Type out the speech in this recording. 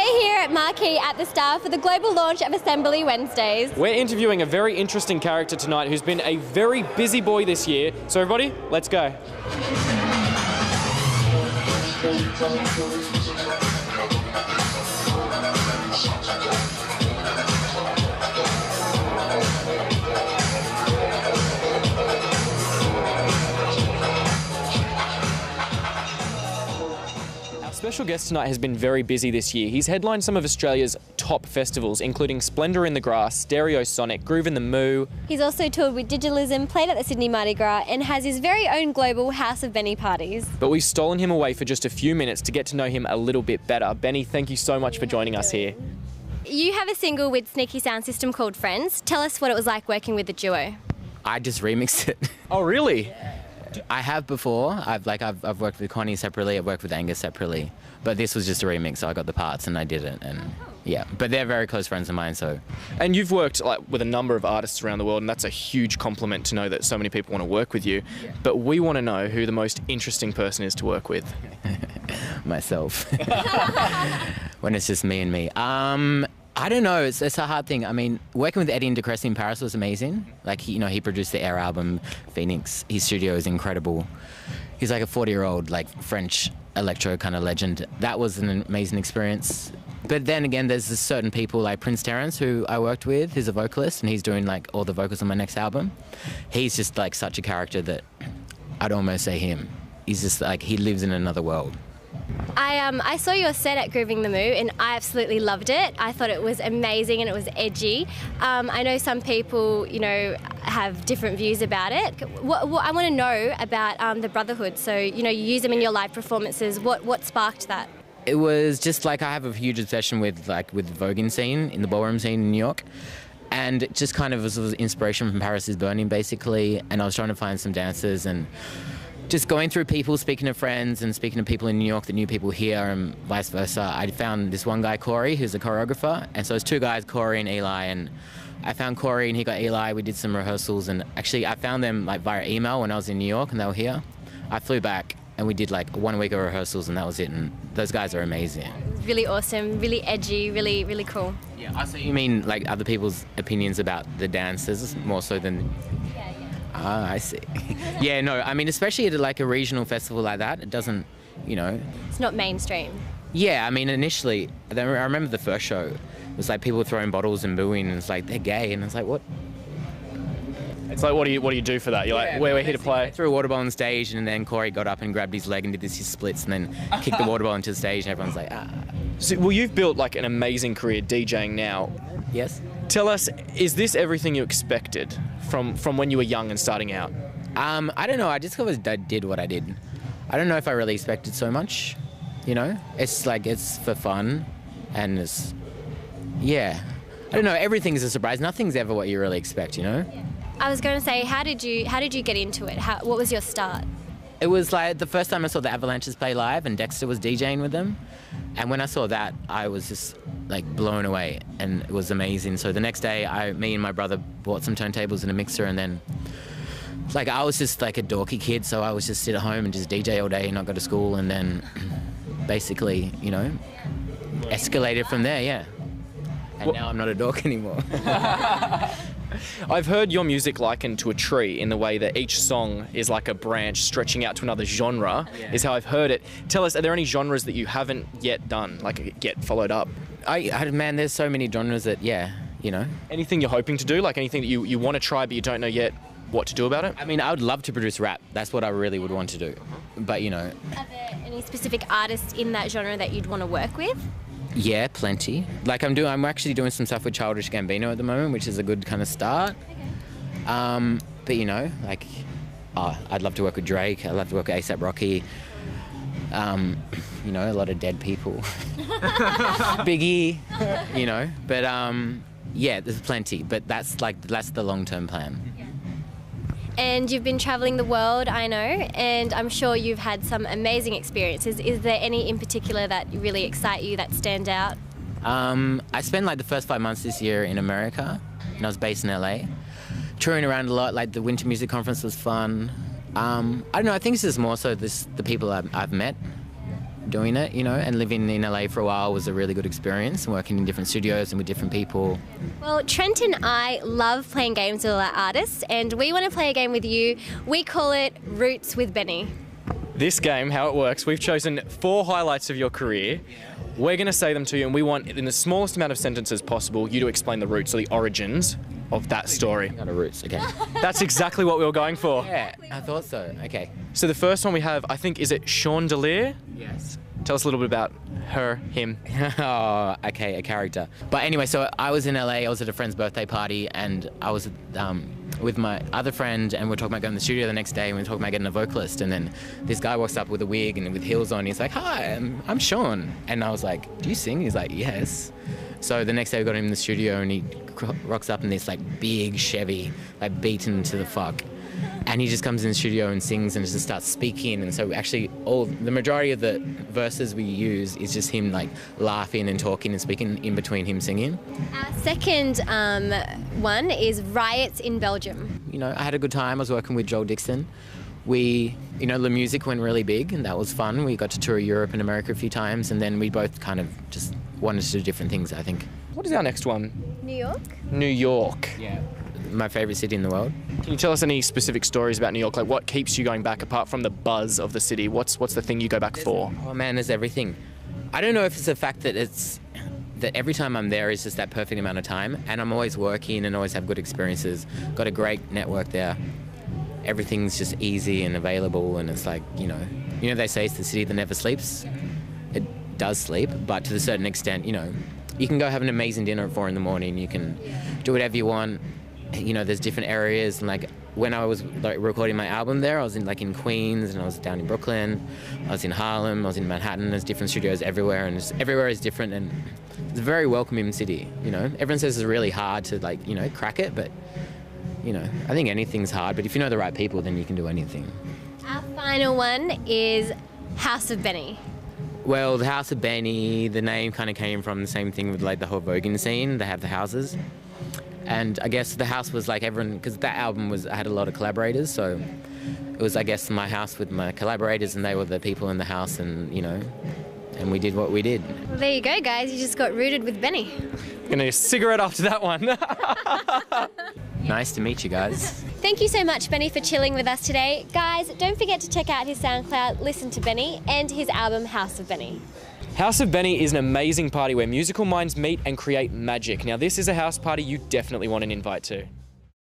We're here at Marquee at the Star for the global launch of Assembly Wednesdays. We're interviewing a very interesting character tonight who's been a very busy boy this year. So everybody, let's go. Special guest tonight has been very busy this year. He's headlined some of Australia's top festivals, including Splendour in the Grass, Stereo Sonic, Groove in the Moo. He's also toured with Digitalism, played at the Sydney Mardi Gras, and has his very own global House of Beni parties. But we've stolen him away for just a few minutes to get to know him a little bit better. Benny, thank you so much for joining us here. You have a single with Sneaky Sound System called Friends. Tell us what it was like working with the duo. I just remixed it. Oh, really? I have before. I've worked with Connie separately. I've worked with Angus separately, but this was just a remix. So I got the parts and I did it, and yeah. But they're very close friends of mine. So. And you've worked with a number of artists around the world, and that's a huge compliment to know that so many people want to work with you. Yeah. But we want to know who the most interesting person is to work with. Myself. When it's just me and me. I don't know. It's a hard thing. I mean, working with Eddie and DeCressy in Paris was amazing. Like, he produced the Air album, Phoenix. His studio is incredible. He's like a 40-year-old, like, French electro kind of legend. That was an amazing experience. But then again, there's certain people like Prince Terrence, who I worked with, who's a vocalist, and he's doing like all the vocals on my next album. He's just like such a character that I'd almost say him. He's just like, he lives in another world. I saw your set at Grooving the Moo and I absolutely loved it. I thought it was amazing and it was edgy. I know some people, have different views about it. What I want to know about the Brotherhood. So, you use them in your live performances. What sparked that? It was just like, I have a huge obsession with the voguing scene, in the ballroom scene in New York. And it just kind of was inspiration from Paris is Burning, basically. And I was trying to find some dancers and just going through people, speaking to friends and speaking to people in New York that knew people here and vice versa. I found this one guy, Corey, who's a choreographer. And so it's two guys, Corey and Eli. And I found Corey and he got Eli. We did some rehearsals. And actually, I found them via email when I was in New York and they were here. I flew back and we did 1 week of rehearsals and that was it. And those guys are amazing. Really awesome, really edgy, really, really cool. Yeah, so you mean other people's opinions about the dancers more so than... Ah, I see. Yeah, no, I mean, especially at a regional festival like that, it doesn't, It's not mainstream. Yeah, I mean, initially, I remember the first show, it was people throwing bottles and booing, and it's they're gay, and it's what? It's what do you do for that? You're we're here to play. I threw a water ball on stage, and then Corey got up and grabbed his leg and did his splits, and then kicked the water ball into the stage, and everyone's like, ah. So, well, you've built an amazing career DJing now. Yes. Tell us, is this everything you expected from when you were young and starting out? I don't know. I just always did what I did. I don't know if I really expected so much. It's it's for fun, and it's I don't know. Everything's a surprise. Nothing's ever what you really expect. I was going to say, how did you get into it? What was your start? It was the first time I saw the Avalanches play live, and Dexter was DJing with them. And when I saw that, I was just blown away, and it was amazing. So the next day, me and my brother bought some turntables and a mixer, and then I was just a dorky kid, so I was just sit at home and just DJ all day and not go to school, and then basically, escalated from there, yeah. And now I'm not a dork anymore. I've heard your music likened to a tree in the way that each song is like a branch stretching out to another genre, is how I've heard it. Tell us, are there any genres that you haven't yet done, yet followed up? Man, there's so many genres that, Anything you're hoping to do? Anything that you want to try but you don't know yet what to do about it? I mean, I would love to produce rap. That's what I really would want to do. But, Are there any specific artists in that genre that you'd want to work with? Yeah, plenty. I'm actually doing some stuff with Childish Gambino at the moment, which is a good kind of start. Okay. But I'd love to work with Drake. I'd love to work with A$AP Rocky. A lot of dead people. Biggie, But there's plenty. But that's the long-term plan. And you've been travelling the world, I know, and I'm sure you've had some amazing experiences. Is there any in particular that really excite you, that stand out? I spent the first 5 months this year in America, and I was based in LA. Touring around a lot, the Winter Music Conference was fun. I don't know, I think it's just more so the people I've met. doing it, you know, and living in LA for a while was a really good experience, and working in different studios and with different people. Well, Trent and I love playing games with all our artists, and we want to play a game with you. We call it Roots with Beni. This game, how it works, we've chosen 4 highlights of your career. We're going to say them to you, and we want, in the smallest amount of sentences possible, you to explain the roots or the origins of that story. Kind of roots, okay. That's exactly what we were going for. Yeah, I thought so. Okay. So the first one we have, I think, is it Chandelier? Yes. Tell us a little bit about her, him. Oh, okay, a character. But anyway, so I was in LA, I was at a friend's birthday party, and I was with my other friend, and we were talking about going to the studio the next day, and we were talking about getting a vocalist, and then this guy walks up with a wig and with heels on. He's like, "Hi, I'm Sean." And I was like, "Do you sing?" He's like, "Yes." So the next day we got him in the studio, and he rocks up in this like big Chevy, like beaten to the fuck. And he just comes in the studio and sings and just starts speaking. And so actually the majority of the verses we use is just him like laughing and talking and speaking in between him singing. Our second one is Riots in Belgium. You know, I had a good time. I was working with Joel Dixon. We, you know, the music went really big, and that was fun. We got to tour Europe and America a few times, and then we both kind of just wanted to do different things, I think. What is our next one? New York? New York. Yeah. My favourite city in the world. Can you tell us any specific stories about New York? Like, what keeps you going back apart from the buzz of the city? What's the thing you go back for? Oh man, there's everything. I don't know if it's the fact that that every time I'm there is just that perfect amount of time, and I'm always working and always have good experiences. Got a great network there. Everything's just easy and available, and it's like, you know they say it's the city that never sleeps. It does sleep, but to a certain extent, you know, you can go have an amazing dinner at 4 a.m. You can do whatever you want. You know, there's different areas, and like when I was like recording my album there, I was in Queens, and I was down in Brooklyn, I was in Harlem, I was in Manhattan. There's different studios everywhere, and everywhere is different, and it's a very welcoming city. You know, everyone says it's really hard to like, you know, crack it, but you know, I think anything's hard, but if you know the right people, then you can do anything. Our final one is House of Beni. Well, the House of Beni, the name kind of came from the same thing with like the whole voguing scene. They have the houses. And I guess the house was like everyone, because that album I had a lot of collaborators, so it was, I guess, my house with my collaborators, and they were the people in the house, and, you know, and we did what we did. Well, there you go, guys. You just got rooted with Beni. Gonna need a cigarette after that one. Nice to meet you guys. Thank you so much, Beni, for chilling with us today. Guys, don't forget to check out his SoundCloud, listen to Beni, and his album, House of Beni. House of Beni is an amazing party where musical minds meet and create magic. Now, this is a house party you definitely want an invite to.